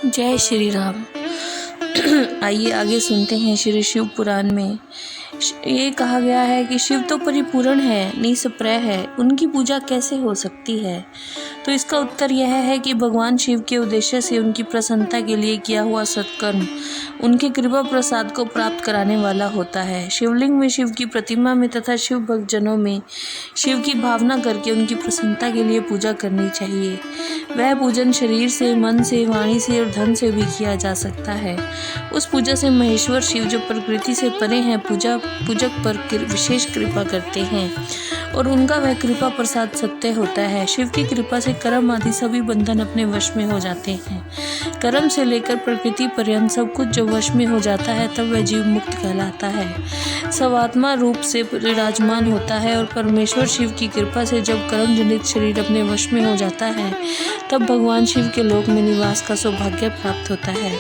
जय श्री राम। आइए आगे सुनते हैं श्री शिव पुराण में। ये कहा गया है कि शिव तो परिपूर्ण है, निष्प्रय है, उनकी पूजा कैसे हो सकती है। तो इसका उत्तर यह है कि भगवान शिव के उद्देश्य से उनकी प्रसन्नता के लिए किया हुआ सत्कर्म उनके कृपा प्रसाद को प्राप्त कराने वाला होता है। शिवलिंग में, शिव की प्रतिमा में तथा शिव भक्तजनों में शिव की भावना करके उनकी प्रसन्नता के लिए पूजा करनी चाहिए। वह पूजन शरीर से, मन से, वाणी से और धन से भी किया जा सकता है। उस पूजा से महेश्वर शिव, जो प्रकृति से परे हैं, पूजक पर विशेष कृपा करते हैं और उनका वह कृपा प्रसाद सत्य होता है। शिव की कृपा से कर्म आदि सभी बंधन अपने वश में हो जाते हैं। कर्म से लेकर प्रकृति पर्यंत सब कुछ जो वश में हो जाता है, तब वह जीव मुक्त कहलाता है, सवात्मा रूप से विराजमान होता है। और परमेश्वर शिव की कृपा से जब कर्म जनित शरीर अपने वश में हो जाता है, तब भगवान शिव के लोक में निवास का सौभाग्य प्राप्त होता है।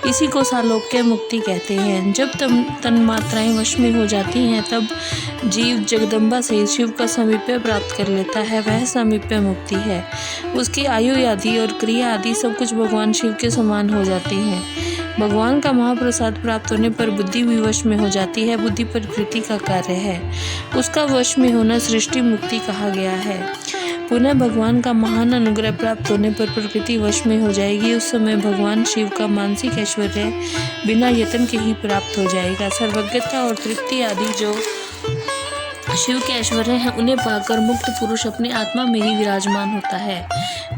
इसी को सालोक्य मुक्ति कहते हैं। जब तन्मात्राएं वश में हो जाती हैं, तब जीव जगदम्बा से शिव का सामीप्य प्राप्त कर लेता है। वह सामीप्य मुक्ति है। उसकी आयु आदि और क्रिया आदि सब कुछ भगवान शिव के समान हो जाती हैं। भगवान का महाप्रसाद प्राप्त होने पर बुद्धि भी वश में हो जाती है। बुद्धि प्रकृति का कार्य है, उसका वश में होना सृष्टि मुक्ति कहा गया है। पुनः भगवान का महान अनुग्रह प्राप्त होने पर प्रकृति वश में हो जाएगी। उस समय भगवान शिव का मानसिक ऐश्वर्य बिना यत्न के ही प्राप्त हो जाएगा। सर्वज्ञता और तृप्ति आदि जो शिव के ऐश्वर्य हैं, उन्हें पाकर मुक्त पुरुष अपने आत्मा में ही विराजमान होता है।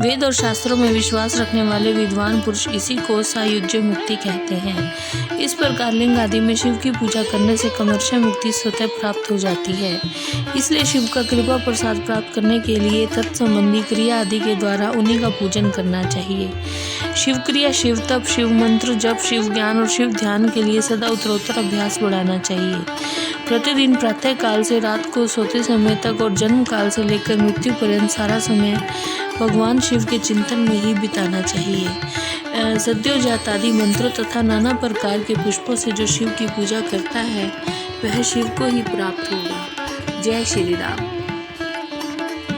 वेद और शास्त्रों में विश्वास रखने वाले विद्वान पुरुष इसी को सायुज्य मुक्ति कहते हैं। इस प्रकार लिंग आदि में शिव की पूजा करने से कमर्षय मुक्ति स्वतः प्राप्त हो जाती है। इसलिए शिव का कृपा प्रसाद प्राप्त करने के लिए तत्संबंधी क्रिया आदि के द्वारा उन्हीं का पूजन करना चाहिए। शिव क्रिया, शिव तप, शिव मंत्र जप, शिव ज्ञान और शिव ध्यान के लिए सदा उत्तरोत्तर अभ्यास बढ़ाना चाहिए। प्रतिदिन प्रातः काल से रात को सोते समय तक और जन्म काल से लेकर मृत्यु पर्यंत सारा समय भगवान शिव के चिंतन में ही बिताना चाहिए। सद्योजात आदि मंत्रों तथा नाना प्रकार के पुष्पों से जो शिव की पूजा करता है, वह शिव को ही प्राप्त होगा। जय श्री राम।